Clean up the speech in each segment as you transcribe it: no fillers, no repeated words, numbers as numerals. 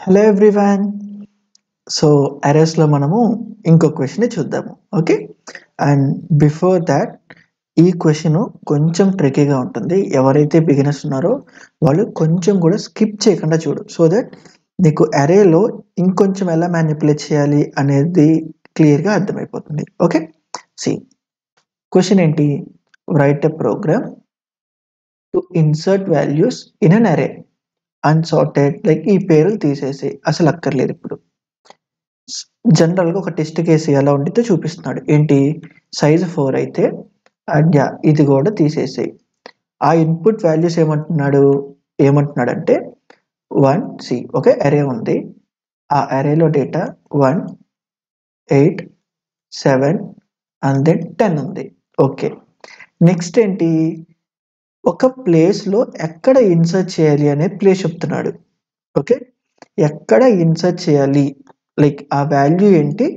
Hello everyone. So అరేస్లో మనము ఇంకో question చూద్దాము. ఓకే, అండ్ బిఫోర్ దాట్ ఈ క్వశ్చన్ కొంచెం ట్రికీగా ఉంటుంది. ఎవరైతే బిగినర్స్ ఉన్నారో వాళ్ళు కొంచెం కూడా స్కిప్ చేయకుండా చూడు, సో దట్ నీకు అరేలో ఇంకొంచెం ఎలా మ్యానిపులేట్ చేయాలి అనేది క్లియర్గా అర్థమైపోతుంది. ఓకే, సి క్వశ్చన్ ఏంటి? Write a program to insert values in an array unsorted. Like ఈ పేర్లు తీసేసి అసలు అక్కర్లేదు. ఇప్పుడు జనరల్గా ఒక టెస్ట్ కేసు ఎలా ఉండితే చూపిస్తున్నాడు. ఏంటి? సైజు 4 అయితే ఇది కూడా తీసేసేయి. ఆ ఇన్పుట్ వాల్యూస్ ఏమంటున్నాడంటే 1C. ఓకే, అరే ఉంది. ఆ అరేలో డేటా 1, 8, 7 అండ్ దెన్ 10 ఉంది. ఓకే, నెక్స్ట్ ఏంటి? ఒక ప్లేస్లో ఎక్కడ ఇన్సర్ట్ చేయాలి అనే ప్లేస్ చెప్తున్నాడు. ఓకే, ఎక్కడ ఇన్సర్ట్ చేయాలి, లైక్ ఆ వాల్యూ ఏంటి?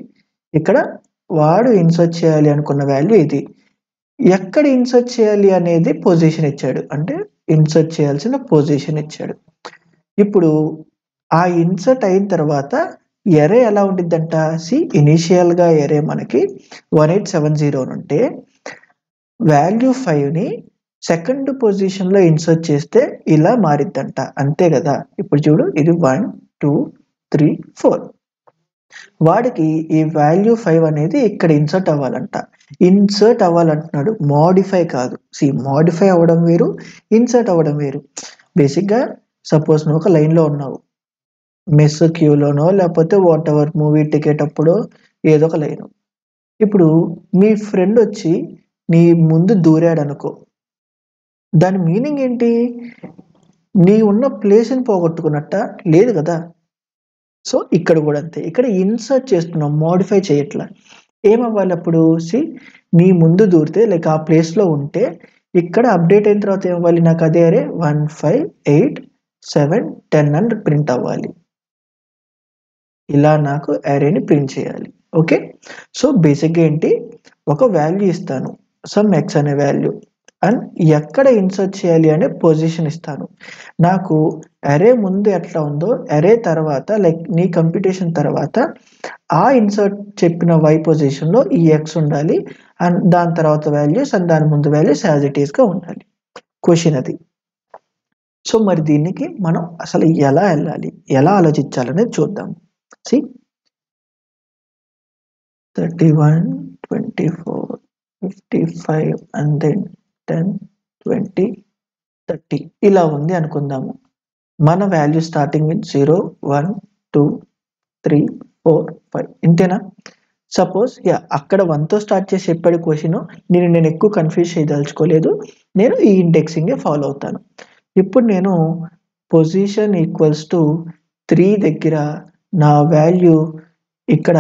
ఇక్కడ వాడు ఇన్సర్ట్ చేయాలి అనుకున్న వాల్యూ ఇది. ఎక్కడ ఇన్సర్ట్ చేయాలి అనేది పొజిషన్ ఇచ్చాడు, అంటే ఇన్సర్ట్ చేయాల్సిన పొజిషన్ ఇచ్చాడు. ఇప్పుడు ఆ ఇన్సర్ట్ అయిన తర్వాత ఎరే ఎలా ఉండిద్దంట? ఇనిషియల్గా ఎరే మనకి 1870 ఉంటే వాల్యూ 5ని సెకండ్ పొజిషన్లో ఇన్సర్ట్ చేస్తే ఇలా మారిద్దంట. అంతే కదా? ఇప్పుడు చూడు, ఇది 1, 2, 3, 4. వాడికి ఈ వాల్యూ 5 అనేది ఇక్కడ ఇన్సర్ట్ అవ్వాలంట. ఇన్సర్ట్ అవ్వాలంటున్నాడు, మోడిఫై కాదు. మోడిఫై అవ్వడం వేరు, ఇన్సర్ట్ అవ్వడం వేరు. బేసిక్గా సపోజ్ నువ్వు ఒక లైన్లో ఉన్నావు, మెస్ క్యూలోనో లేకపోతే వాట్ ఎవర్ మూవీ టికెట్ అప్పుడో ఏదో ఒక లైన్. ఇప్పుడు మీ ఫ్రెండ్ వచ్చి నీ ముందు దూరాడు అనుకో, దాని మీనింగ్ ఏంటి? నీ ఉన్న ప్లేస్ని పోగొట్టుకున్నట్ట? లేదు కదా. సో ఇక్కడ కూడా అంతే, ఇక్కడ ఇన్సర్ట్ చేస్తున్నాం, మోడిఫై చేయట్లా. ఏమవ్వాలి అప్పుడు? నీ ముందు దూరితే లైక్ ఆ ప్లేస్లో ఉంటే ఇక్కడ అప్డేట్ అయిన తర్వాత ఏమవ్వాలి? నాకు అదే అరే 1, 5, 8, 7, 10 అని ప్రింట్ అవ్వాలి. ఇలా నాకు అరేని ప్రింట్ చేయాలి. ఓకే, సో బేసిక్గా ఏంటి? ఒక వాల్యూ ఇస్తాను, సమ్ ఎక్స్ అనే వాల్యూ, అండ్ ఎక్కడ ఇన్సర్ట్ చేయాలి అనే పొజిషన్ ఇస్తాను. నాకు అరే ముందు ఎట్లా ఉందో అరే తర్వాత లైక్ నీ కంప్యూటేషన్ తర్వాత ఆ ఇన్సర్ట్ చెప్పిన వై పొజిషన్లో ఈ ఎక్స్ ఉండాలి, అండ్ దాని తర్వాత వాల్యూస్ అండ్ దాని ముందు వాల్యూస్ యాజ్ ఇట్ ఈస్గా ఉండాలి. క్వశ్చన్ అది. సో మరి దీనికి మనం అసలు ఎలా వెళ్ళాలి, ఎలా ఆలోచించాలనేది చూద్దాం. 31, 24, 55 అండ్ దెన్ 10, 20, 30 ఇలా ఉంది అనుకుందాము. మన వాల్యూ స్టార్టింగ్ విత్ 0, 1, 2, 3, 4, 5 ఇంతేనా? సపోజ్ అక్కడ 1తో స్టార్ట్ చేసి చెప్పాడు క్వశ్చన్. నేను ఎక్కువ కన్ఫ్యూజ్ చేయదలుచుకోలేదు, నేను ఈ ఇండెక్సింగే ఫాలో అవుతాను. ఇప్పుడు నేను పొజిషన్ ఈక్వల్స్ టు 3 దగ్గర నా వాల్యూ ఇక్కడ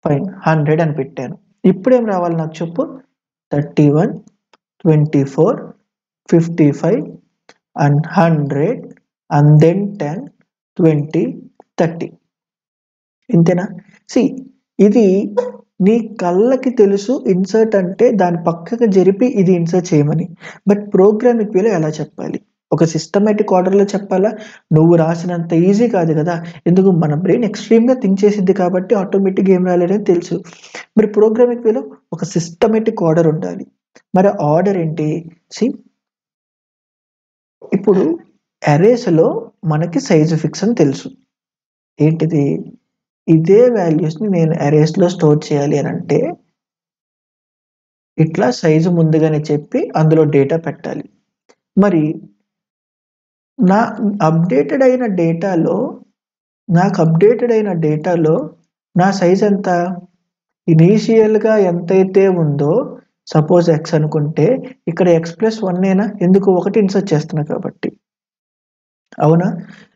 100 అని పెట్టాను. ఇప్పుడేం రావాలి నాకు చెప్పు? 31, 24, 55 అండ్ 100 అండ్ దెన్ 10, 20, 30 ఇంతేనా? ఇది నీ కళ్ళకి తెలుసు ఇన్సర్ట్ అంటే దాని పక్కకు జరిపి ఇది ఇన్సర్ట్ చేయమని. బట్ ప్రోగ్రామిక్ వేలో ఎలా చెప్పాలి? ఒక సిస్టమేటిక్ ఆర్డర్లో చెప్పాలా? నువ్వు రాసినంత ఈజీ కాదు కదా. ఎందుకు? మన బ్రెయిన్ ఎక్స్ట్రీమ్గా థింక్ చేసిద్ది కాబట్టి ఆటోమేటిక్గా ఏం రాలేదని తెలుసు. మరి ప్రోగ్రామిక్ వేలో ఒక సిస్టమేటిక్ ఆర్డర్ ఉండాలి. మరి ఆర్డర్ ఏంటి? ఇప్పుడు అరేస్లో మనకి సైజు ఫిక్స్ అని తెలుసు. ఏంటిది? ఇదే వాల్యూస్ని నేను అరేస్లో స్టోర్ చేయాలి అని అంటే ఇట్లా సైజు ముందుగానే చెప్పి అందులో డేటా పెట్టాలి. మరి నాకు అప్డేటెడ్ అయిన డేటాలో నా సైజ్ ఎంత? ఇనీషియల్గా ఎంతైతే ఉందో, సపోజ్ ఎక్స్ అనుకుంటే ఇక్కడ x+1 ఎందుకు? 1 ఇన్సర్ట్ చేస్తున్నా కాబట్టి. అవునా?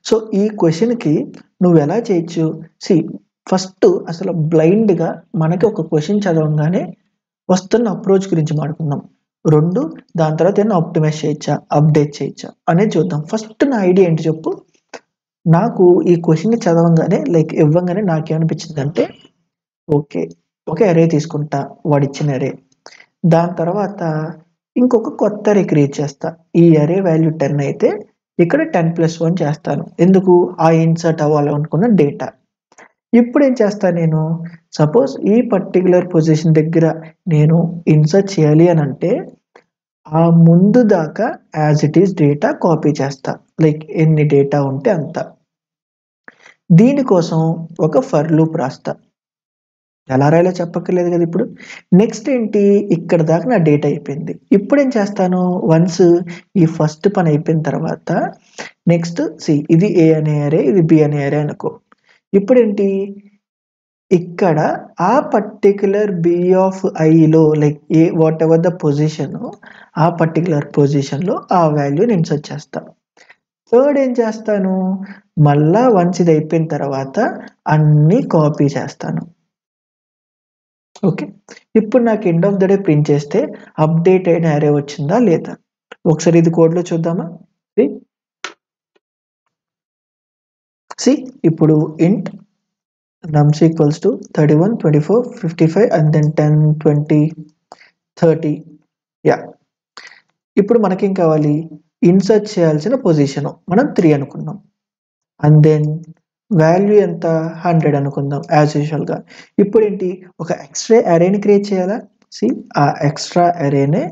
సో ఈ క్వశ్చన్కి నువ్వు ఎలా చేయొచ్చు? ఫస్ట్ అసలు బ్లైండ్గా మనకి ఒక క్వశ్చన్ చదవగానే వస్తున్న అప్రోచ్ గురించి మాట్లాడుకుందాం. 2 దాని తర్వాత ఏమైనా ఆప్టిమైజ్ చేయొచ్చా, అప్డేట్ చేయొచ్చా అనేది చూద్దాం. ఫస్ట్ నా ఐడియా ఏంటి చెప్పు? నాకు ఈ క్వశ్చన్ని చదవగానే లైక్ ఇవ్వగానే నాకేమనిపించింది అంటే ఓకే అరే తీసుకుంటా, వాడు ఇచ్చిన అరే. దాని తర్వాత ఇంకొక కొత్త అరే క్రియేట్ చేస్తా. ఈ అరే వాల్యూ 10 అయితే ఇక్కడ 10+1 చేస్తాను. ఎందుకు? ఆ ఇన్సర్ట్ అవ్వాలనుకున్న డేటా. ఇప్పుడు ఏం చేస్తాను నేను? సపోజ్ ఈ పర్టిక్యులర్ పొజిషన్ దగ్గర నేను ఇన్సర్ట్ చేయాలి అని అంటే ఆ ముందు దాకా as it is data copy చేస్తా. లైక్ ఎన్ని డేటా ఉంటే అంత. దీనికోసం ఒక ఫర్ లూప్ రాస్తా. ఎలా రాయాలో చెప్పక్కర్లేదు కదా ఇప్పుడు. నెక్స్ట్ ఏంటి? ఇక్కడ దాకా నా డేటా అయిపోయింది. ఇప్పుడు ఏం చేస్తాను? వన్స్ ఈ ఫస్ట్ పని అయిపోయిన తర్వాత నెక్స్ట్ ఇది ఏ అనే అరే, ఇది బి అనే అరే అనుకో. ఇప్పుడు ఏంటి? ఇక్కడ ఆ పర్టిక్యులర్ బి ఆఫ్ ఐలో like a whatever the position, ఆ పర్టిక్యులర్ పొజిషన్లో ఆ వాల్యూని ఇన్సర్ట్ చేస్తా. థర్డ్ ఏం చేస్తాను? మళ్ళా వన్స్ ఇది అయిపోయిన తర్వాత అన్నీ కాపీ చేస్తాను. ఓకే, ఇప్పుడు నాకు end of the day print చేస్తే అప్డేట్ అయిన అరే వచ్చిందా లేదా? ఒకసారి ఇది కోడ్లో చూద్దామా? ఇప్పుడు ఇంట్ nums equals to 31, 24, 55 and then 10, 20, 30. Yeah, ఇప్పుడు మనకేం కావాలి? ఇన్సర్ట్ చేయాల్సిన పొజిషన్ మనం 3 అనుకున్నాం. అండ్ దెన్ వాల్యూ ఎంత? 100 అనుకుందాం యాజ్ యూజువల్గా. ఇప్పుడు ఏంటి? ఒక ఎక్స్ట్రా అరేని క్రియేట్ చేయాలా? ఆ ఎక్స్ట్రా అరేనే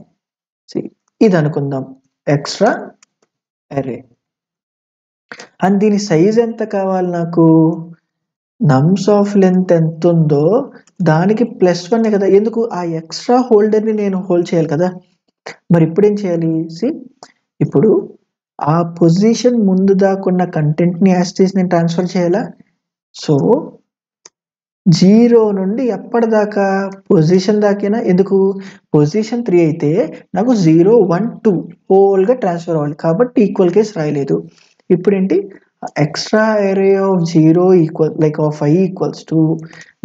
ఇది అనుకుందాం, ఎక్స్ట్రా అరే. అండ్ దీని సైజ్ ఎంత కావాలి నాకు? నమ్స్ ఆఫ్ లెంత్ ఎంత ఉందో దానికి +1 కదా. ఎందుకు? ఆ ఎక్స్ట్రా హోల్డర్ని నేను హోల్డ్ చేయాలి కదా. మరి ఇప్పుడు ఏం చేయాలి? ఇప్పుడు ఆ పొజిషన్ ముందు దాకున్న కంటెంట్ని యాజ్ ఇట్ ఈస్ నేను ట్రాన్స్ఫర్ చేయాలా? సో 0 నుండి ఎప్పటిదాకా? పొజిషన్ దాకేనా? ఎందుకు? పొజిషన్ 3 అయితే నాకు 0, 1, 2 హోల్గా ట్రాన్స్ఫర్ అవ్వాలి కాబట్టి ఈక్వల్ కేస్ రాయలేదు. ఇప్పుడు ఏంటి? ఎక్స్ట్రా అరే of 0 equal like of i equals to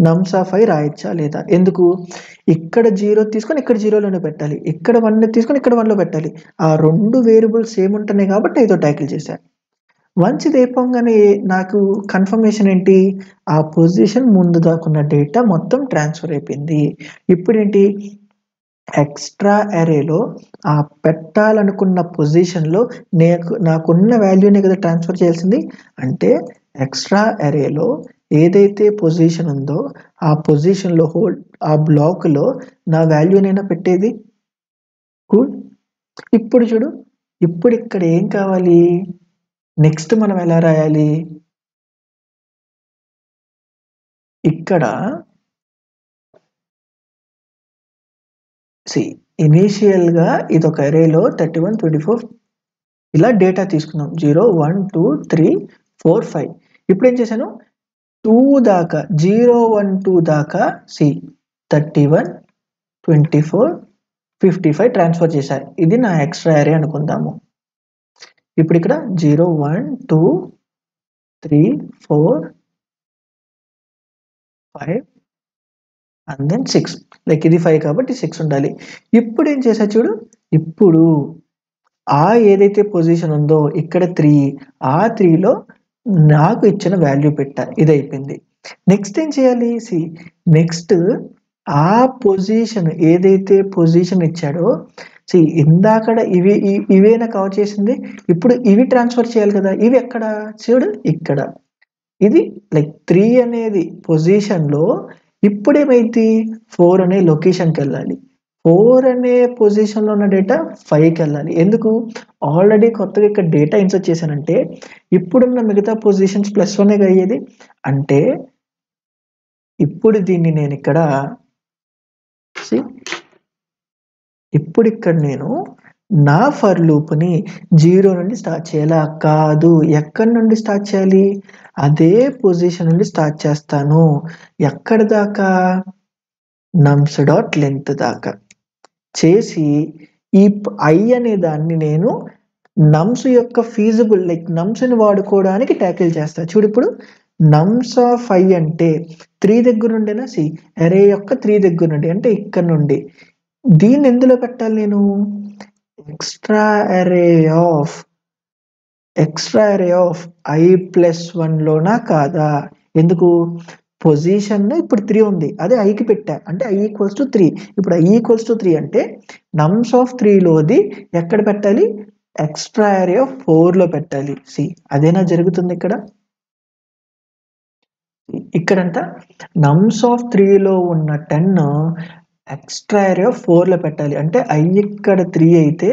నమ్స్ of i రాయొచ్చా లేదా? ఎందుకు? ఇక్కడ 0 తీసుకొని ఇక్కడ 0లోనే పెట్టాలి, ఇక్కడ 1 తీసుకొని ఇక్కడ 1లో పెట్టాలి. ఆ 2 వేరియబుల్స్ సేమ్ ఉంటున్నాయి కాబట్టి ఏదో ట్యాకిల్ చేశాను. వన్స్ ఇది అయిపోగానే నాకు కన్ఫర్మేషన్ ఏంటి? ఆ పొజిషన్ ముందు దాకున్న డేటా మొత్తం ట్రాన్స్ఫర్ అయిపోయింది. ఇప్పుడు ఏంటి? ఎక్స్ట్రా అరేలో ఆ పెట్టాలనుకున్న పొజిషన్లో నాకున్న వాల్యూనే కదా ట్రాన్స్ఫర్ చేయాల్సింది. అంటే ఎక్స్ట్రా అరేలో ఏదైతే పొజిషన్ ఉందో ఆ పొజిషన్లో ఆ బ్లాక్లో నా వాల్యూనైనా పెట్టేది. కూల్. ఇప్పుడు చూడు, ఇప్పుడు ఇక్కడ ఏం కావాలి? నెక్స్ట్ మనం ఎలా రాయాలి? ఇక్కడ ఇనీషియల్గా ఇది ఒక అరేలో 31, 24 ఇలా డేటా తీసుకున్నాం. 0, 1, 2, 3, 4, 5. ఇప్పుడు ఏం చేశాను? 2 దాకా 0, 1, 2 దాకా 31, 24, 55 ట్రాన్స్ఫర్ చేశారు. ఇది నా ఎక్స్ట్రా అరే అనుకుందాము. ఇప్పుడు ఇక్కడ 0, 1, 2, 3, 4, 5 అండ్ దెన్ 6. లైక్ ఇది 5 కాబట్టి 6 ఉండాలి. ఇప్పుడు ఏం చేశా చూడు, ఇప్పుడు ఆ ఏదైతే పొజిషన్ ఉందో ఇక్కడ 3, ఆ 3లో నాకు ఇచ్చిన వాల్యూ పెట్టా. ఇది అయిపోయింది. నెక్స్ట్ ఏం చేయాలి? నెక్స్ట్ ఆ పొజిషన్ ఏదైతే పొజిషన్ ఇచ్చాడో ఇందాకడ ఇవేనా కవర్ చేసింది, ఇప్పుడు ఇవి ట్రాన్స్ఫర్ చేయాలి కదా. ఇవి ఎక్కడ? చూడు ఇక్కడ. ఇది లైక్ 3 అనేది పొజిషన్లో ఇప్పుడు ఏమైంది? 4 అనే లొకేషన్కి వెళ్ళాలి. 4 అనే పొజిషన్లో ఉన్న డేటా 5కి వెళ్ళాలి. ఎందుకు? ఆల్రెడీ కొత్తగా ఇక్కడ డేటా ఇన్సర్ట్ చేశానంటే ఇప్పుడున్న మిగతా పొజిషన్స్ +1 అయ్యేది. అంటే ఇప్పుడు దీన్ని నేను ఇక్కడ ఇప్పుడు ఇక్కడ నేను నా ఫర్ లూప్ని 0 నుండి స్టార్ట్ చేయాలా? కాదు. ఎక్కడి నుండి స్టార్ట్ చేయాలి? అదే పొజిషన్ నుండి స్టార్ట్ చేస్తాను. ఎక్కడ దాకా? నమ్స్ డాట్ లెంత్ దాకా చేసి ఈ i అనే దాన్ని నేను నమ్స్ యొక్క ఫీజిబుల్ లైక్ నమ్స్ని వాడుకోవడానికి ట్యాకిల్ చేస్తా. చూడు, ఇప్పుడు నమ్స్ ఆఫ్ i అంటే 3 దగ్గర నుండేనా? అరే యొక్క 3 దగ్గర నుండి, అంటే ఇక్కడ నుండి. దీన్ని ఎందులో పెట్టాలి నేను? ఎక్స్ట్రా అరే ఆఫ్ i+1లోనా కాదా? ఎందుకు? పొజిషన్ ఇప్పుడు 3 ఉంది, అదే iకి పెట్టా అంటే i = 3. ఇప్పుడు i = 3 అంటే నమ్స్ ఆఫ్ 3లోది ఎక్కడ పెట్టాలి? ఎక్స్ట్రా ఏరియా 4లో పెట్టాలి. సి అదేనా జరుగుతుంది ఇక్కడ. ఇక్కడంట నమ్స్ ఆఫ్ 3లో ఉన్న 10 ఎక్స్ట్రా ఏరియా 4లో పెట్టాలి. అంటే I ఇక్కడ 3 అయితే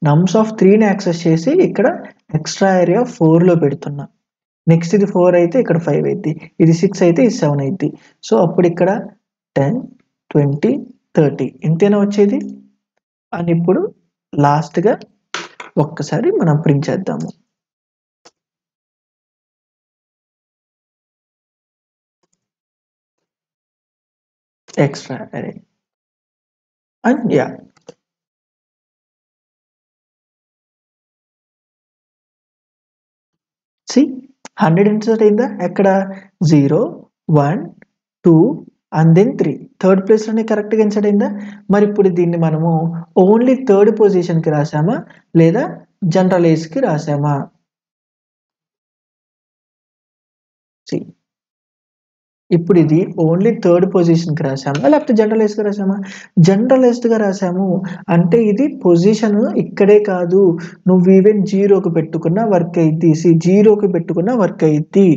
నమ్స్ ఆఫ్ 3ని యాక్సెస్ చేసి ఇక్కడ ఎక్స్ట్రా ఏరియా 4లో పెడుతున్నా. నెక్స్ట్ ఇది 4 అయితే ఇక్కడ 5 అయింది, ఇది 6 అయితే ఇది 7 అయింది. సో అప్పుడు ఇక్కడ 10, 20, 30 ఇంతేనా వచ్చేది. అని ఇప్పుడు లాస్ట్గా ఒక్కసారి మనం ప్రింట్ చేద్దాము. ఎక్స్ట్రా అరే అండ్ యా సి 100 ఇన్సర్ట్ అయిందా. ఎక్కడ 0, 1, 2 అండ్ దెన్ 3 థర్డ్ ప్లేస్లోనే కరెక్ట్గా ఇన్సర్ట్ అయిందా. మరి ఇప్పుడు దీన్ని మనము ఓన్లీ థర్డ్ పొజిషన్కి రాసామా లేదా జనరలైజ్కి రాసామా. సి ఇప్పుడు ఇది ఓన్లీ థర్డ్ పొజిషన్కి రాసామా లేకపోతే జనరలైజ్గా రాసామా. జనరలైజ్డ్గా రాసాము అంటే ఇది పొజిషన్ ఇక్కడే కాదు, నువ్వు ఈవెన్ 0కి పెట్టుకున్న వర్క్ అయింది. సి 0కి పెట్టుకున్న వర్క్ అయింది.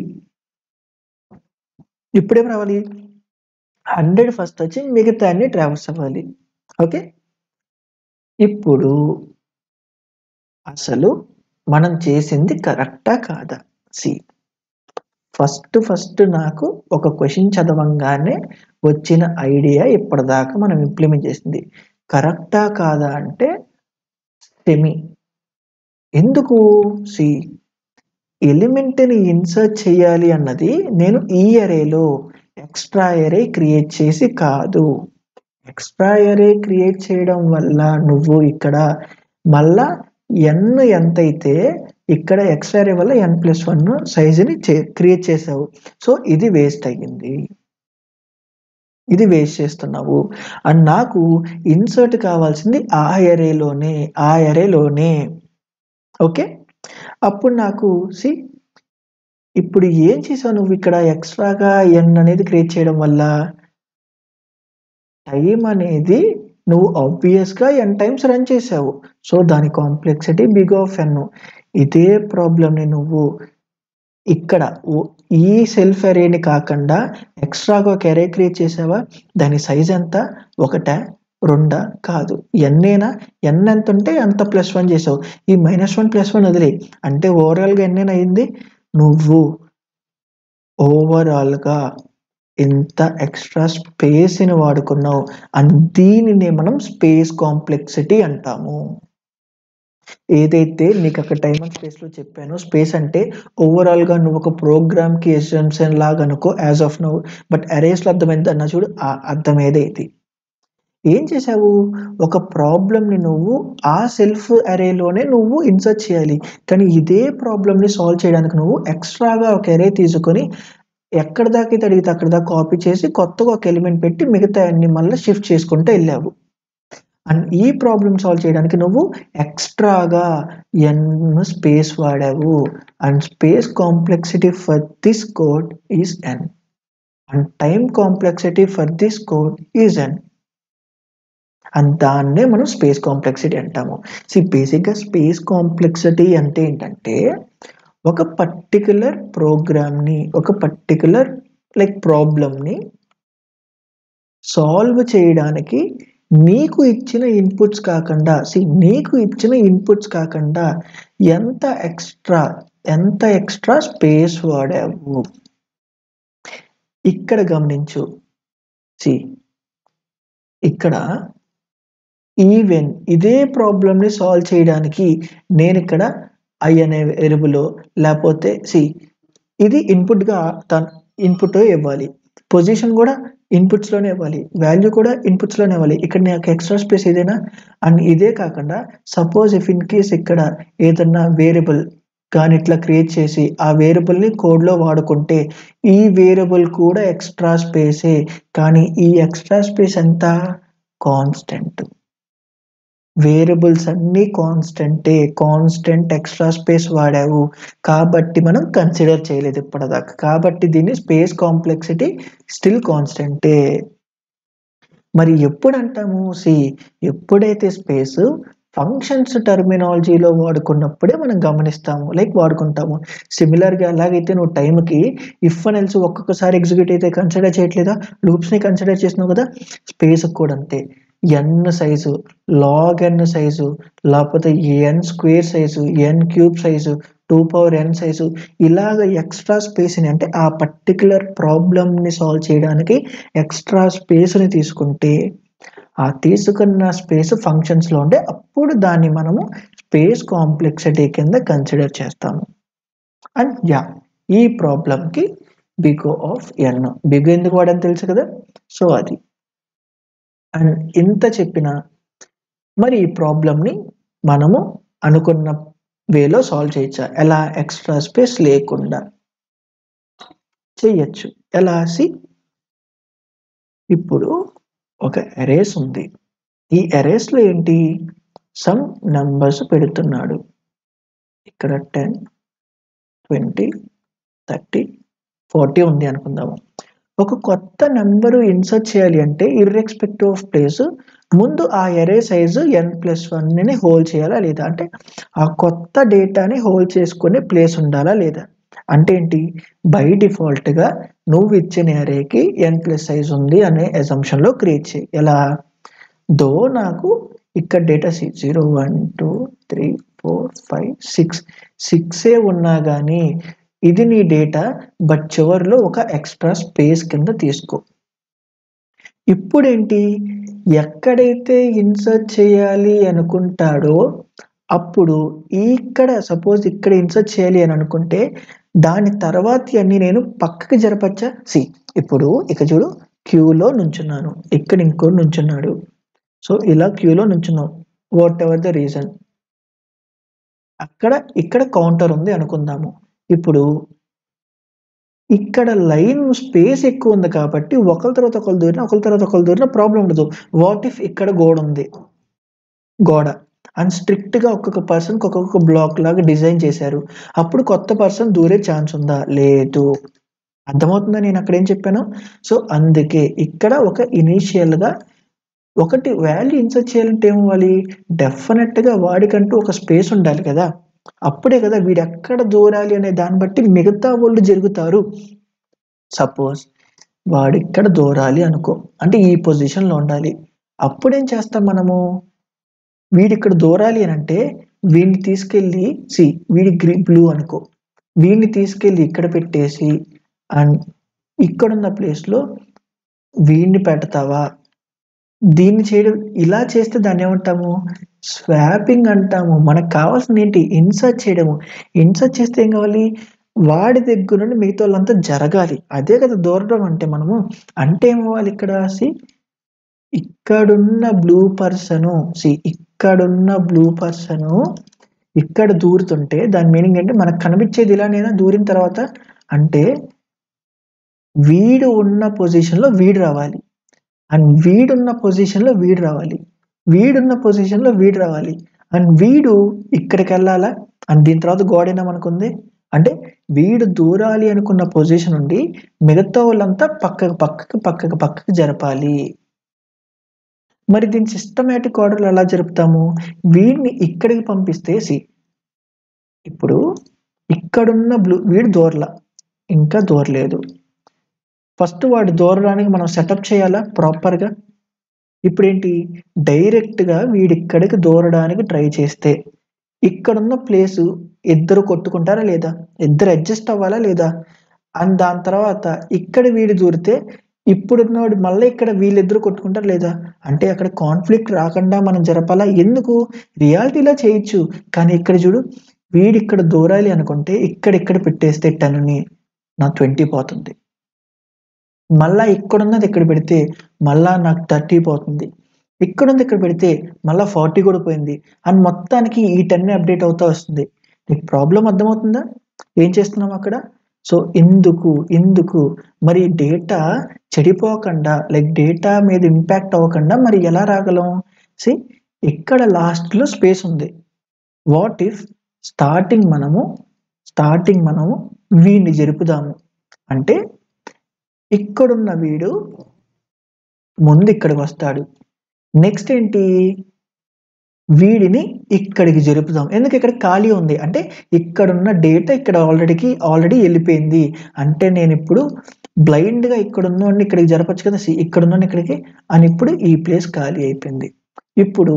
ఇప్పుడేం రావాలి 100 ఫస్ట్ వచ్చి మిగతా అన్ని ట్రావర్స్ అవ్వాలి. ఓకే ఇప్పుడు అసలు మనం చేసింది కరెక్టా కాదా. సి ఫస్ట్ నాకు ఒక క్వశ్చన్ చదవంగానే వచ్చిన ఐడియా ఇప్పటిదాకా మనం ఇంప్లిమెంట్ చేసింది కరెక్టా కాదా అంటే సెమీ. ఎందుకు సి ఎలిమెంట్ని ఇన్సర్ట్ చేయాలి అన్నది నేను ఈ అరేలో ఎక్స్ట్రా అరే క్రియేట్ చేసి కాదు. ఎక్స్ట్రా అరే క్రియేట్ చేయడం వల్ల నువ్వు ఇక్కడ మళ్ళా n ఎంతైతే ఇక్కడ ఎక్స్ట్రా అరే వల్ల n+1 సైజుని క్రియేట్ చేసావు. సో ఇది వేస్ట్ అయ్యింది, ఇది వేస్ట్ చేస్తున్నావు. అండ్ నాకు ఇన్సర్ట్ కావాల్సింది ఆ అరేలోనే. ఓకే అప్పుడు నాకు సి ఇప్పుడు ఏం చేసావు నువ్వు ఇక్కడ ఎక్స్ట్రాగా n అనేది క్రియేట్ చేయడం వల్ల టైం అనేది నువ్వు ఆబ్వియస్గా n టైమ్స్ రన్ చేసావు. సో దాని కాంప్లెక్సిటీ బిగ్ ఆఫ్ n. ఇదే ప్రాబ్లమ్ని నువ్వు ఇక్కడ ఈ సెల్ఫ్ అరేని కాకుండా ఎక్స్ట్రాగా ఒక అరే క్రియేట్ చేసావా, దాని సైజ్ ఎంత, 1, 2 కాదు ఎన్నేనా, n ఎంత ఉంటే అంత +1 చేసావు. ఈ -1+1 వదిలే అంటే ఓవరాల్గా ఎన్నేనా అయింది. నువ్వు ఓవరాల్గా ఎంత ఎక్స్ట్రా స్పేస్ని వాడుకున్నావు అండ్ దీనినే మనం స్పేస్ కాంప్లెక్సిటీ అంటాము. ఏదైతే నీకు అక్కడ టైమ్ అండ్ స్పేస్లో చెప్పానో స్పేస్ అంటే ఓవరాల్గా నువ్వు ఒక ప్రోగ్రామ్కి ఎస్ఎంసన్ లాగా అనుకో యాజ్ ఆఫ్ నౌ. బట్ అరేస్లో అర్థమైంది అన్న చూడు, ఆ అర్థం ఏదైతే ఏం చేసావు ఒక ప్రాబ్లమ్ని నువ్వు ఆ సెల్ఫ్ అరేలోనే నువ్వు ఇన్సర్ట్ చేయాలి. కానీ ఇదే ప్రాబ్లమ్ని సాల్వ్ చేయడానికి నువ్వు ఎక్స్ట్రాగా ఒక అరే తీసుకొని ఎక్కడ దాకా అయితే అడిగితే అక్కడ దాకా కాపీ చేసి కొత్తగా ఒక ఎలిమెంట్ పెట్టి మిగతా అన్ని మళ్ళీ షిఫ్ట్ చేసుకుంటూ వెళ్ళావు. అండ్ ఈ ప్రాబ్లమ్ సాల్వ్ చేయడానికి నువ్వు ఎక్స్ట్రాగా n స్పేస్ వాడావు. And space complexity for this code is n and time complexity for this code is n. And దాన్నే మనం స్పేస్ కాంప్లెక్సిటీ అంటాము. సి బేసిక్గా స్పేస్ కాంప్లెక్సిటీ అంటే ఏంటంటే ఒక పర్టికులర్ ప్రోగ్రామ్ని ఒక పర్టికులర్ ప్రాబ్లమ్ని సాల్వ్ చేయడానికి నీకు ఇచ్చిన ఇన్పుట్స్ కాకుండా ఎంత ఎక్స్ట్రా స్పేస్ వాడావు. ఇక్కడ గమనించు సి ఇక్కడ ఈవెన్ ఇదే ప్రాబ్లమ్ని సాల్వ్ చేయడానికి నేను ఇక్కడ I అనే వేరియబుల్ లేకపోతే సి ఇది ఇన్పుట్గా ఇన్పుట్ ఇవ్వాలి, పొజిషన్ కూడా ఇన్పుట్స్లోనే ఇవ్వాలి, వాల్యూ కూడా ఇన్పుట్స్లోనే ఇవ్వాలి. ఇక్కడ నాకు ఎక్స్ట్రా స్పేస్ ఏదైనా అండ్ ఇదే కాకుండా సపోజ్ ఇఫ్ ఇన్ కేస్ ఇక్కడ ఏదన్నా వేరియబుల్ కానీ ఇట్లా క్రియేట్ చేసి ఆ వేరియబుల్ని కోడ్లో వాడుకుంటే ఈ వేరియబుల్ కూడా ఎక్స్ట్రా స్పేసే. కానీ ఈ ఎక్స్ట్రా స్పేస్ ఎంత కాన్స్టెంట్. వేరియబుల్స్ అన్నీ కాన్స్టెంట్ ఎక్స్ట్రా స్పేస్ వాడావు కాబట్టి మనం కన్సిడర్ చేయలేదు ఇప్పటిదాకా. కాబట్టి దీన్ని స్పేస్ కాంప్లెక్సిటీ స్టిల్ కాన్స్టెంటే. మరి ఎప్పుడు అంటాము సి ఎప్పుడైతే స్పేస్ ఫంక్షన్స్ టర్మినాలజీలో వాడుకున్నప్పుడే మనం గమనిస్తాము, లైక్ వాడుకుంటాము. సిమిలర్‌గా ఎలాగైతే నువ్వు టైమ్‌కి ఇఫ్ అండ్ ఎల్స్ ఒక్కొక్కసారి ఎగ్జిక్యూట్ అయితే కన్సిడర్ చేయట్లేదా? లూప్స్‌ని కన్సిడర్ చేసినావు కదా! స్పేస్‌కి కూడా అంతే. N size, log n size, లేకపోతే n square size, n cube size, 2 power n size ఇలాగ ఎక్స్‌ట్రా స్పేస్‌ని అంటే ఆ పర్టిక్యులర్ ప్రాబ్లమ్‌ని సాల్వ్ చేయడానికి ఎక్స్‌ట్రా స్పేస్‌ని తీసుకుంటే ఆ తీసుకున్న స్పేస్ ఫంక్షన్స్‌లో ఉంటే అప్పుడు దాన్ని మనము స్పేస్ కాంప్లెక్సిటీ కింద కన్సిడర్ చేస్తాము. అండ్ ఈ ప్రాబ్లమ్‌కి బిగ్ ఆఫ్ ఎన్. బిగ్ ఎందుకు వాడానో తెలుసు కదా! సో అది. అండ్ ఇంత చెప్పినా మరి ఈ ప్రాబ్లమ్‌ని మనము అనుకున్న వేలో సాల్వ్ చేయొచ్చా? ఎలా? ఎక్స్‌ట్రా స్పేస్ లేకుండా చెయ్యొచ్చు. ఎలా? ఇప్పుడు ఒక అరేస్ ఉంది. ఈ అరేస్‌లో ఏంటి? సమ్ నంబర్స్ పెడుతున్నాడు. ఇక్కడ 10, 20, 30, 40 ఉంది అనుకుందాము. ఒక కొత్త నంబరు ఇన్సర్ట్ చేయాలి అంటే ఇర్రెస్పెక్టివ్ ఆఫ్ ప్లేస్ ముందు ఆ అరే సైజు n+1ని హోల్డ్ చేయాలా లేదా? అంటే ఆ కొత్త డేటాని హోల్డ్ చేసుకునే ప్లేస్ ఉండాలా లేదా? అంటే ఏంటి? బై డిఫాల్ట్‌గా నువ్వు ఇచ్చిన అరేకి n+ సైజ్ ఉంది అనే అసంప్షన్‌లో క్రియేట్ చెయ్యి. ఎలా? దో నాకు ఇక్కడ డేటా 0, 1, 2, 3, 4, 5, 6 6 ఉన్నా గానీ ఇది నీ డేటా బట్ చివర్లో ఒక ఎక్స్‌ట్రా స్పేస్ కింద తీసుకో. ఇప్పుడేంటి? ఎక్కడైతే ఇన్సర్ట్ చేయాలి అనుకుంటాడో అప్పుడు ఇక్కడ సపోజ్ ఇక్కడ ఇన్సర్ట్ చేయాలి అని అనుకుంటే దాని తర్వాతయన్ని నేను పక్కకి జరపచ్చా? ఇప్పుడు ఇక చూడు క్యూలో నుంచున్నాను. ఇక్కడ ఇంకోడు నుంచున్నాడు. సో ఇలా క్యూలో నుంచున్నాం. Whatever the reason. ఇక్కడ కౌంటర్ ఉంది అనుకుందాము. ఇప్పుడు ఇక్కడ లైన్ స్పేస్ ఎక్కువ ఉంది కాబట్టి ఒకళ్ళ తర్వాత ఒకళ్ళు దూరినా ప్రాబ్లమ్ ఉండదు. వాట్ ఇఫ్ ఇక్కడ గోడ అండ్ స్ట్రిక్ట్‌గా ఒక్కొక్క పర్సన్‌కి ఒక్కొక్క బ్లాక్ లాగా డిజైన్ చేశారు. అప్పుడు కొత్త పర్సన్ దూరే ఛాన్స్ ఉందా? లేదు. అర్థమవుతుందా నేను అక్కడ ఏం చెప్పానో? సో అందుకే ఇక్కడ ఒక ఇనీషియల్‌గా ఒకటి వాల్యూ ఇన్సర్ట్ చేయాలంటే ఏమవ్వాలి? డెఫినిట్‌గా వాడికంటూ ఒక స్పేస్ ఉండాలి కదా! అప్పుడే కదా వీడెక్కడ దూరాలి అనే దాన్ని బట్టి మిగతా వోళ్ళు జరుగుతారు. సపోజ్ వాడిక్కడ దూరాలి అనుకో. అంటే ఈ పొజిషన్‌లో ఉండాలి. అప్పుడేం చేస్తాం మనము? వీడిక్కడ దూరాలి అనంటే వీడిని తీసుకెళ్ళి వీడి బ్లూ అనుకో. వీడిని తీసుకెళ్ళి ఇక్కడ పెట్టేసి అండ్ ఇక్కడున్న ప్లేస్‌లో వీడిని పెడతావా? దీన్ని చేయడం ఇలా చేస్తే దాన్నేమంటాము? స్వాపింగ్ అంటాము. మనకు కావాల్సిందేంటి? ఇన్సర్ట్ చేయడము. ఇన్సర్ట్ చేస్తే ఏం కావాలి? వాడి దగ్గర నుండి మిగతావాళ్ళంతా జరగాలి. అదే కదా దూరడం అంటే మనము. అంటే ఏమవ్వాలి ఇక్కడ? ఇక్కడున్న బ్లూ పర్సను ఇక్కడున్న బ్లూ పర్సను ఇక్కడ దూరుతుంటే దాని మీనింగ్ ఏంటి? మనకు కనిపించేది ఇలానేనా దూరిన తర్వాత? అంటే వీడు ఉన్న పొజిషన్‌లో వీడు రావాలి. అండ్ వీడున్న పొజిషన్‌లో వీడు రావాలి. వీడున్న పొజిషన్‌లో వీడు రావాలి. అండ్ వీడు ఇక్కడికెళ్ళాలా? అండ్ దీని తర్వాత గోడేనా మనకుంది? అంటే వీడు దూరాలి అనుకున్న పొజిషన్ నుండి మిగతా వాళ్ళంతా పక్కకి జరపాలి. మరి దీని సిస్టమాటిక్ ఆర్డర్‌లో ఎలా జరుపుతాము? వీడిని ఇక్కడికి పంపిస్తే ఇప్పుడు ఇక్కడున్న వీడు దూరల. ఇంకా దూరలేదు. ఫస్ట్ వాడు దూరడానికి మనం సెటప్ చేయాలా ప్రాపర్‌గా? ఇప్పుడేంటి? డైరెక్ట్‌గా వీడిక్కడికి దూరడానికి ట్రై చేస్తే, ఇక్కడున్న ప్లేసు ఇద్దరు కొట్టుకుంటారా లేదా? ఇద్దరు అడ్జస్ట్ అవ్వాలా లేదా? అండ్ దాని తర్వాత ఇక్కడ వీడు దూరితే, ఇప్పుడున్నోడు మళ్ళా ఇక్కడ వీళ్ళిద్దరూ కొట్టుకుంటారా లేదా? అంటే అక్కడ కాన్‌ఫ్లిక్ట్ రాకుండా మనం జరపాలా? ఎందుకు? రియాలిటీలో చేయొచ్చు. కానీ ఇక్కడ చూడు, వీడిక్కడ దూరాలి అనుకుంటే ఇక్కడ పెట్టేస్తే 10ని నా 20 పోతుంది. మళ్ళా ఇక్కడున్నది ఇక్కడ పెడితే మళ్ళా నాకు 30 పోతుంది. ఇక్కడుంది ఇక్కడ పెడితే మళ్ళా 40 కూడా పోయింది. అండ్ మొత్తానికి ఈ 10 అప్‌డేట్ అవుతా వస్తుంది. నీకు ప్రాబ్లమ్ అర్థమవుతుందా? ఏం చేస్తున్నాం అక్కడ? సో, ఎందుకు మరి డేటా చెడిపోకుండా లైక్ డేటా మీద ఇంపాక్ట్ అవ్వకుండా మరి ఎలా రాగలం? సీ ఇక్కడ లాస్ట్‌లో స్పేస్ ఉంది. వాట్ ఇఫ్ స్టార్టింగ్ మనము వీడిని జరుపుదాము. అంటే ఇక్కడున్న వీడు ముందు ఇక్కడికొస్తాడు. నెక్స్ట్ ఏంటి? వీడిని ఇక్కడికి జరుపుదాం. ఎందుకు ఇక్కడ ఖాళీ ఉంది అంటే ఇక్కడున్న డేటా ఇక్కడ ఆల్రెడీ వెళ్ళిపోయింది. అంటే నేను ఇప్పుడు బ్లైండ్గా ఇక్కడ ఉన్నోడిని ఇక్కడికి జరపచ్చు కదా. ఇక్కడ ఉన్నోడిని ఇక్కడికి అని ఇప్పుడు ఈ ప్లేస్ ఖాళీ అయిపోయింది. ఇప్పుడు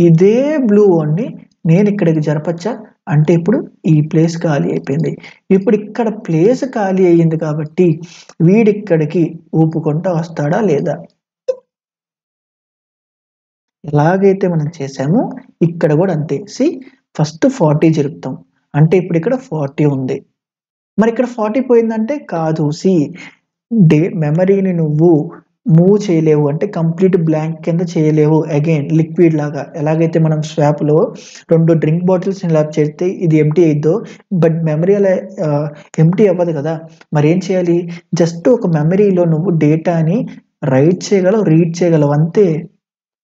ఇదే బ్లూ వాడిని నేను ఇక్కడికి జరపచ్చా అంటే ఇప్పుడు ఈ ప్లేస్ ఖాళీ అయిపోయింది. ఇప్పుడు ఇక్కడ ప్లేస్ ఖాళీ అయ్యింది కాబట్టి వీడిక్కడికి ఊపుకుంటూ వస్తాడా లేదా? ఎలాగైతే మనం చేసామో ఇక్కడ కూడా అంతే. ఫస్ట్ 40 జరుపుతాం అంటే ఇప్పుడు ఇక్కడ 40 ఉంది. మరి ఇక్కడ 40 పోయిందంటే కాదు. మెమరీని నువ్వు మూవ్ చేయలేవు అంటే కంప్లీట్ బ్లాంక్ కింద చేయలేవు. అగైన్ లిక్విడ్ లాగా ఎలాగైతే మనం స్వాప్లో 2 డ్రింక్ బాటిల్స్ ఇలా చేస్తే ఇది ఎంటీ అయిద్దో బట్ మెమరీ అలా ఎంటీ అవ్వదు కదా. మరి ఏం చేయాలి? జస్ట్ ఒక మెమరీలో నువ్వు డేటాని రైట్ చేయగలవు, రీడ్ చేయగలవు అంతే.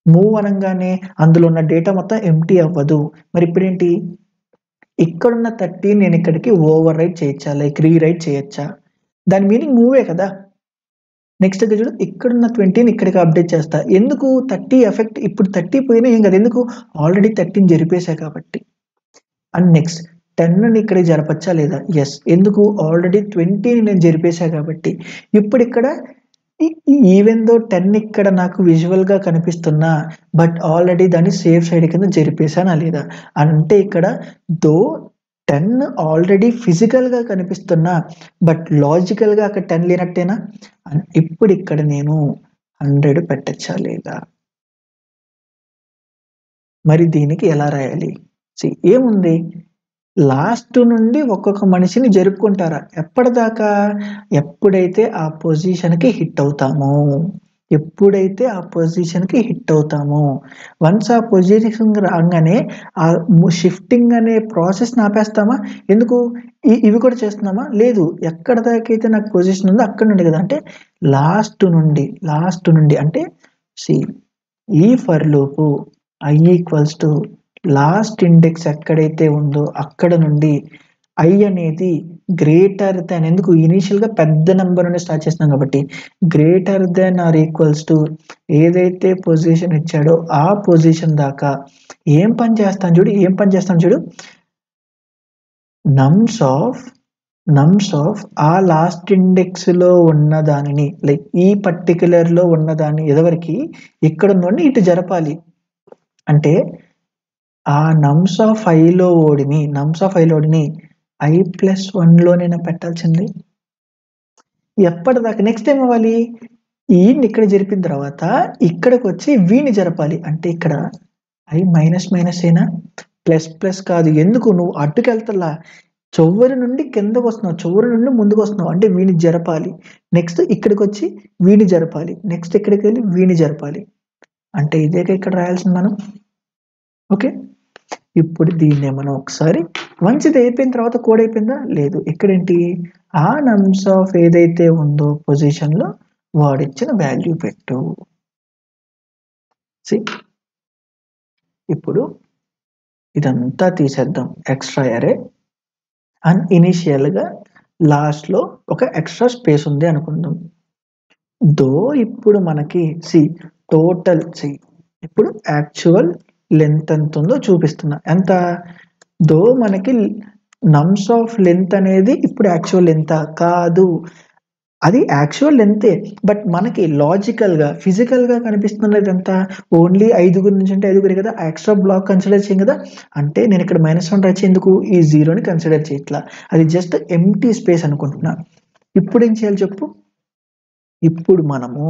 మూవ్ అనగానే అందులో ఉన్న డేటా మొత్తం ఎంటీ అవ్వదు. మరి ఇప్పుడేంటి? ఇక్కడున్న 30 నేను ఇక్కడికి ఓవర్ రైట్ చేయొచ్చా, లైక్ రీరైట్ చేయొచ్చా? దాని మీనింగ్ మూవే కదా. నెక్స్ట్ చూడు, ఇక్కడున్న 20ని ఇక్కడికి అప్డేట్ చేస్తా. ఎందుకు? 30 ఎఫెక్ట్ ఇప్పుడు 30 పోయినా ఏం కాదు. ఎందుకు? ఆల్రెడీ 30ని జరిపేశా కాబట్టి. అండ్ నెక్స్ట్ 10ని ఇక్కడికి జరపచ్చా లేదా? ఎస్. ఎందుకు? ఆల్రెడీ 20ని నేను జరిపేశా కాబట్టి. ఇప్పుడు ఇక్కడ ఈవెన్ దో 10 ఇక్కడ నాకు విజువల్గా కనిపిస్తున్నా బట్ ఆల్రెడీ దాన్ని సేఫ్ సైడ్ కింద జరిపేశానా లేదా? అంటే ఇక్కడ దో 10 ఆల్రెడీ ఫిజికల్గా కనిపిస్తున్నా బట్ లాజికల్గా అక్కడ 10 లేనట్టేనా? ఇప్పుడు ఇక్కడ నేను 100 పెట్టచ్చా లేదా? మరి దీనికి ఎలా రాయాలి? ఏముంది? లాస్ట్ నుండి ఒక్కొక్క మనిషిని జరుపుకుంటారా? ఎప్పటిదాకా? ఎప్పుడైతే ఆ పొజిషన్కి హిట్ అవుతామో. వన్స్ ఆ పొజిషన్ రాగానే ఆ షిఫ్టింగ్ అనే ప్రాసెస్ని ఆపేస్తామా? ఎందుకు? ఇవి కూడా చేస్తున్నామా? లేదు. ఎక్కడ దాకా అయితే నాకు పొజిషన్ ఉందో అక్కడ నుండి కదా. అంటే లాస్ట్ నుండి అంటే ఈ for loop i equals to last index ఎక్కడైతే ఉందో అక్కడ నుండి i అనేది గ్రేటర్ దాన్, ఎందుకు? ఇనీషియల్గా పెద్ద నెంబర్ నుండి స్టార్ట్ చేస్తున్నాం కాబట్టి greater than or equals to ఏదైతే పొజిషన్ ఇచ్చాడో ఆ పొజిషన్ దాకా ఏం పని చేస్తాను చూడు. నమ్స్ ఆఫ్ ఆ లాస్ట్ ఇండెక్స్ లో ఉన్న దానిని, లైక్ ఈ పర్టికులర్ లో ఉన్న దాన్ని ఎదవరికి ఇక్కడ నుండి ఇటు జరపాలి. అంటే ఆ నమ్స్ ఆఫ్ ఐలో ఓడిని i+1లో నేను పెట్టాల్సింది. ఎప్పటిదాకా? నెక్స్ట్ ఏం అవ్వాలి? ఈయన్ని ఇక్కడ జరిపిన తర్వాత ఇక్కడికి వచ్చి వీని జరపాలి. అంటే ఇక్కడ i మైనస్ ఏనా, ప్లస్ కాదు. ఎందుకు? నువ్వు అడ్డుకెళ్తలా, చివరి నుండి కిందకు వస్తున్నావు, చివరి నుండి ముందుకు వస్తున్నావు. అంటే వీని జరపాలి. నెక్స్ట్ ఇక్కడికి వచ్చి వీని జరపాలి. నెక్స్ట్ ఇక్కడికి వెళ్ళి వీని జరపాలి. అంటే ఇదే ఇక్కడ రాయాల్సింది మనం. ఓకే, ఇప్పుడు దీన్ని మనం ఒకసారి వన్స్ ఇది అయిపోయిన తర్వాత కోడ్ అయిపోయిందా? లేదు. ఇక్కడేంటి? ఆ నమ్స్ ఆఫ్ ఏదైతే ఉందో పొజిషన్లో వాడిచ్చిన వాల్యూ పెట్టు. ఇప్పుడు ఇదంతా తీసేద్దాం. ఎక్స్ట్రా అరే అండ్ ఇనిషియల్గా లాస్ట్లో ఒక ఎక్స్ట్రా స్పేస్ ఉంది అనుకుందాం. దో ఇప్పుడు మనకి టోటల్ ఇప్పుడు యాక్చువల్ లెంత్ ఎంత ఉందో చూపిస్తున్నా. ఎంత? దో మనకి నమ్స్ ఆఫ్ లెంత్ అనేది ఇప్పుడు యాక్చువల్ లెంత్ కాదు, అది యాక్చువల్ లెంతే. బట్ మనకి లాజికల్గా ఫిజికల్గా కనిపిస్తున్నది ఎంత? ఓన్లీ 5 నుంచి అంటే 5 కదా. ఆ ఎక్స్ట్రా బ్లాక్ కన్సిడర్ చేయం కదా. అంటే నేను ఇక్కడ -1 రాసి ఎందుకు ఈ 0ని కన్సిడర్ చేయట్లా, అది జస్ట్ ఎంటీ స్పేస్ అనుకుంటున్నా. ఇప్పుడు ఏం చేయాలి చెప్పు? ఇప్పుడు మనము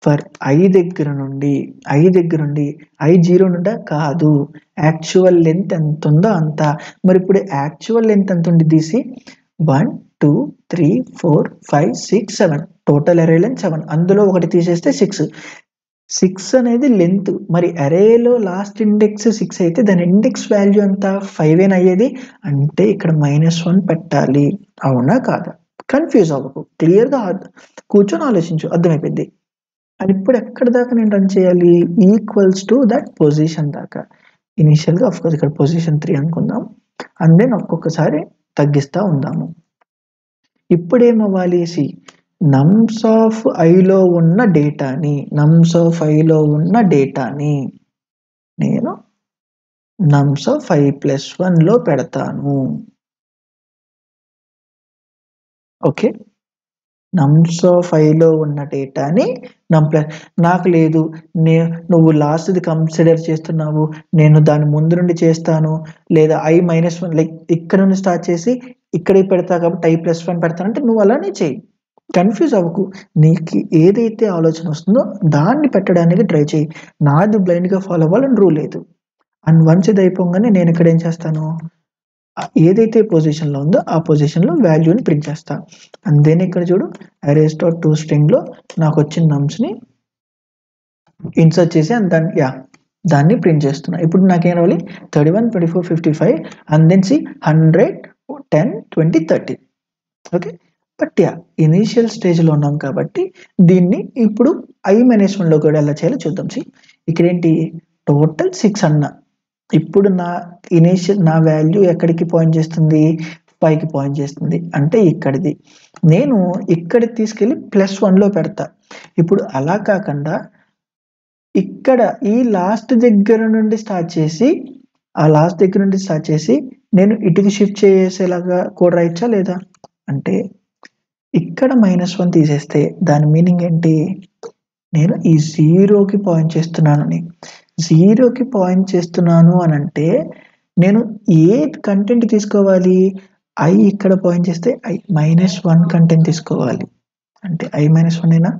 ఫర్ i దగ్గర నుండి i0 నుండి కాదు, యాక్చువల్ లెంత్ ఎంత ఉందో అంత. మరి ఇప్పుడు యాక్చువల్ లెంత్ ఎంత ఉంది? 1 2 3 4 5 6 7 టోటల్ అరే లెంత్ 7. అందులో ఒకటి తీసేస్తే 6 అనేది లెంత్. మరి అరేలో లాస్ట్ ఇండెక్స్ 6 అయితే దాని ఇండెక్స్ వాల్యూ ఎంత? 5 అయ్యేది. అంటే ఇక్కడ -1 పెట్టాలి. అవునా కాదా? కన్ఫ్యూజ్ అవ్వకు, క్లియర్గా కూర్చొని ఆలోచించు, అర్థమైపోయింది. అండ్ ఇప్పుడు ఎక్కడ దాకా నేను రన్ చేయాలి? ఈక్వల్స్ టు దట్ పొజిషన్ దాకా. ఇనిషియల్గా అఫ్కోర్స్ ఇక్కడ పొజిషన్ 3 అనుకుందాం. అండ్ దెన్ ఒక్కొక్కసారి తగ్గిస్తూ ఉందాము. ఇప్పుడు ఏమవ్వాలి? నమ్స్ ఆఫ్ ఐలో ఉన్న డేటాని నేను nums of 5+1 పెడతాను. ఓకే, nums of 5 ఉన్న డేటాని నాకు లేదు, నువ్వు లాస్ట్ది కన్సిడర్ చేస్తున్నావు, నేను దాని ముందు నుండి చేస్తాను, లేదా i-1 లైక్ ఇక్కడ నుండి స్టార్ట్ చేసి ఇక్కడికి పెడతా కాబట్టి i+1 పెడతానంటే నువ్వు అలానే చెయ్యి. కన్ఫ్యూజ్ అవ్వకు. నీకు ఏదైతే ఆలోచన వస్తుందో దాన్ని పెట్టడానికి ట్రై చేయి. నాది బ్లైండ్గా ఫాలో అవ్వాలని రూల్ లేదు. అండ్ వన్స్ ఇది అయిపోగానే నేను ఇక్కడ ఏం చేస్తాను, ఏదైతే పొజిషన్లో ఉందో ఆ పొజిషన్లో వాల్యూని ప్రింట్ చేస్తాను. అండ్ దెన్ ఇక్కడ చూడు arrays.toStringలో నాకు వచ్చిన నమ్స్ని ఇన్సర్ట్ చేసి దాన్ని ప్రింట్ చేస్తున్నా. ఇప్పుడు నాకేం రావాలి 31, 24, 55 and then 100, 10, 20, 30. Okay, but initial స్టేజ్లో ఉన్నాం కాబట్టి దీన్ని ఇప్పుడు i-1లో కూడా ఎలా చేయాలో చూద్దాం. ఇక్కడ ఏంటి, టోటల్ 6 అన్న. ఇప్పుడు నా వాల్యూ ఎక్కడికి పాయింట్ చేస్తుంది, 5కి పాయింట్ చేస్తుంది, అంటే ఇక్కడిది. నేను ఇక్కడికి తీసుకెళ్ళి +1లో పెడతా. ఇప్పుడు అలా కాకుండా ఇక్కడ ఈ లాస్ట్ దగ్గర నుండి స్టార్ట్ చేసి నేను ఇటుకి షిఫ్ట్ చేసేలాగా కోడ్ రాయచ్చా లేదా అంటే, ఇక్కడ -1 తీసేస్తే దాని మీనింగ్ ఏంటి, నేను ఈ 0కి పాయింట్ చేస్తున్నాను అని అంటే నేను ఏ కంటెంట్ తీసుకోవాలి, i ఇక్కడ పాయింట్ చేస్తే i-1 కంటెంట్ తీసుకోవాలి. అంటే i-1 అయినా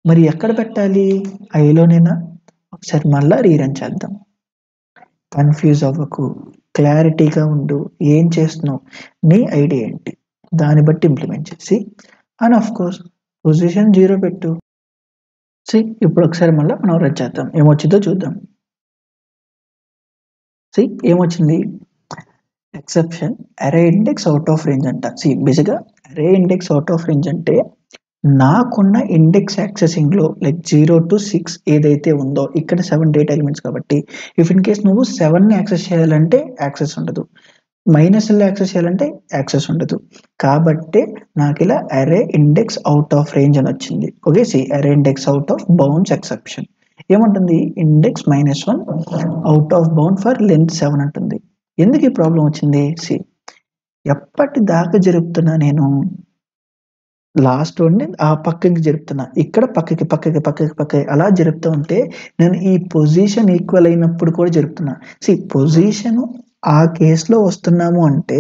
మరి ఎక్కడ పెట్టాలి, iలోనేనా? ఒకసారి మళ్ళీ రీరన్ చేద్దాం. కన్ఫ్యూజ్ అవ్వకు, క్లారిటీగా ఉండు, ఏం చేస్తున్నావు, నీ ఐడియా ఏంటి, దాన్ని బట్టి ఇంప్లిమెంట్ చేసి అండ్ ఆఫ్ కోర్స్ పొజిషన్ 0 పెట్టు. ఇప్పుడు ఒకసారి మళ్ళీ మనం రన్ చేద్దాం, ఏమొచ్చిందో చూద్దాం. ఏమొచ్చింది, ఎక్సెప్షన్ అరే ఇండెక్స్ అవుట్ ఆఫ్ రేంజ్ అంట. బేసిక్గా అరే ఇండెక్స్ అవుట్ ఆఫ్ రేంజ్ అంటే నాకున్న ఇండెక్స్ యాక్సెసింగ్లో లైక్ 0 to 6 ఏదైతే ఉందో, ఇక్కడ 7 డేటా ఎలిమెంట్స్ కాబట్టి ఇఫ్ ఇన్ కేస్ నువ్వు 7ని యాక్సెస్ చేయాలంటే యాక్సెస్ ఉండదు, -లో యాక్సెస్ చేయాలంటే యాక్సెస్ ఉండదు. కాబట్టి నాకు ఇలా అరే ఇండెక్స్ అవుట్ ఆఫ్ రేంజ్ అని వచ్చింది. ఓకే, అరే index out of bounds exception ఏమంటుంది, index -1 out of bound for length 7 అంటుంది. ఎందుకు ఈ ప్రాబ్లం వచ్చింది, ఎప్పటిదాకా జరుపుతున్నా నేను లాస్ట్ వన్ ఆ పక్కకి జరుపుతున్నా, ఇక్కడ పక్కకి అలా జరుపుతూ ఉంటే నేను ఈ పొజిషన్ ఈక్వల్ అయినప్పుడు కూడా జరుపుతున్నా. పొజిషన్ ఆ కేసులో వస్తున్నాము అంటే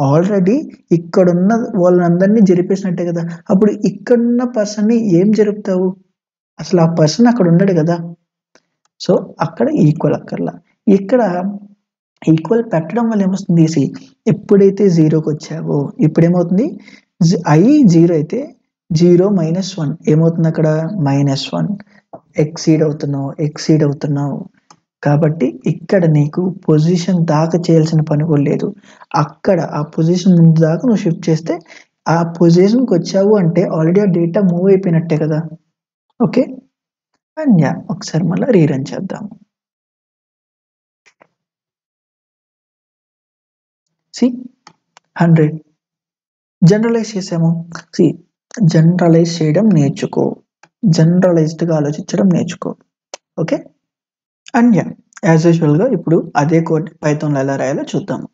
ఆల్రెడీ ఇక్కడున్న వాళ్ళందరినీ జరిపేసినట్టే కదా. అప్పుడు ఇక్కడున్న పర్సన్ని ఏం జరుపుతావు, అసలు ఆ పర్సన్ అక్కడ ఉండడు కదా. సో అక్కడ ఈక్వల్ అక్కర్లా, ఇక్కడ ఈక్వల్ పెట్టడం వల్ల ఏమొస్తుంది, ఎప్పుడైతే 0కి వచ్చావో ఇప్పుడు ఏమవుతుంది, i 0 అయితే 0 -1 ఏమవుతుంది, అక్కడ -1 ఎక్సీడ్ అవుతున్నావు. కాబట్టి ఇక్కడ నీకు పొజిషన్ దాకా చేయాల్సిన పని కూడా లేదు. అక్కడ ఆ పొజిషన్ ముందు దాకా నువ్వు షిఫ్ట్ చేస్తే ఆ పొజిషన్కి వచ్చావు అంటే ఆల్రెడీ ఆ డేటా మూవ్ అయిపోయినట్టే కదా. ఓకే, అండ్ ఒకసారి మళ్ళీ రీరన్ చేద్దాము. సి 100 జనరలైజ్ చేసాము. జనరలైజ్ చేయడం నేర్చుకో, జనరలైజ్డ్గా ఆలోచించడం నేర్చుకో. ఓకే, అండ్ యాజ్ యూజువల్గా ఇప్పుడు అదే కోడ్ పైథాన్లో ఎలా రాయాలో చూద్దాము.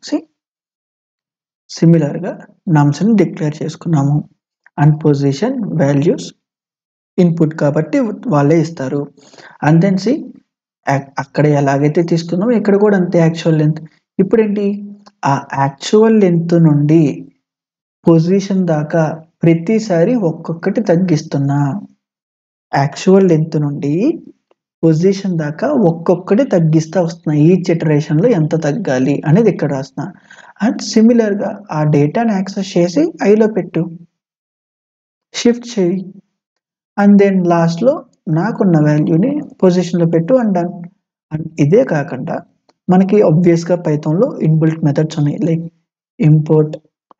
సిమిలర్గా నమ్స్ని డిక్లేర్ చేసుకున్నాము అండ్ పొజిషన్ వాల్యూస్ ఇన్పుట్ కాబట్టి వాళ్ళే ఇస్తారు. అండ్ దెన్ అక్కడ ఎలాగైతే తీసుకున్నామో ఇక్కడ కూడా అంతే యాక్చువల్ లెంత్. ఇప్పుడు ఏంటి, ఆ యాక్చువల్ లెంత్ నుండి పొజిషన్ దాకా ప్రతిసారి ఒక్కొక్కటి తగ్గిస్తున్నా. యాక్చువల్ లెంత్ నుండి పొజిషన్ దాకా ఒక్కొక్కటి తగ్గిస్తూ వస్తున్నా. ఈచ్ ఇటరేషన్లో ఎంత తగ్గాలి అనేది ఇక్కడ రాస్తున్నా. అండ్ సిమిలర్గా ఆ డేటాని యాక్సెస్ చేసి ఐలో పెట్టు, షిఫ్ట్ చేయి, అండ్ దెన్ లాస్ట్లో నాకున్న వాల్యూని పొజిషన్లో పెట్టు అండ్ ఇదే కాకుండా మనకి ఆబ్వియస్గా పైథాన్లో ఇన్బిల్ట్ మెథడ్స్ ఉన్నాయి. లైక్ ఇంపోర్ట్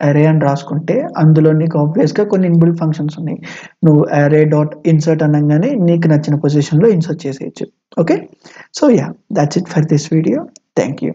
అరే అని రాసుకుంటే అందులో నీకు ఆబ్వియస్గా కొన్ని ఇన్బిల్ట్ ఫంక్షన్స్ ఉన్నాయి. నువ్వు array.insert అనగానే నీకు నచ్చిన పొజిషన్లో ఇన్సర్ట్ చేసేయచ్చు. Okay, so that's it for this video. Thank you.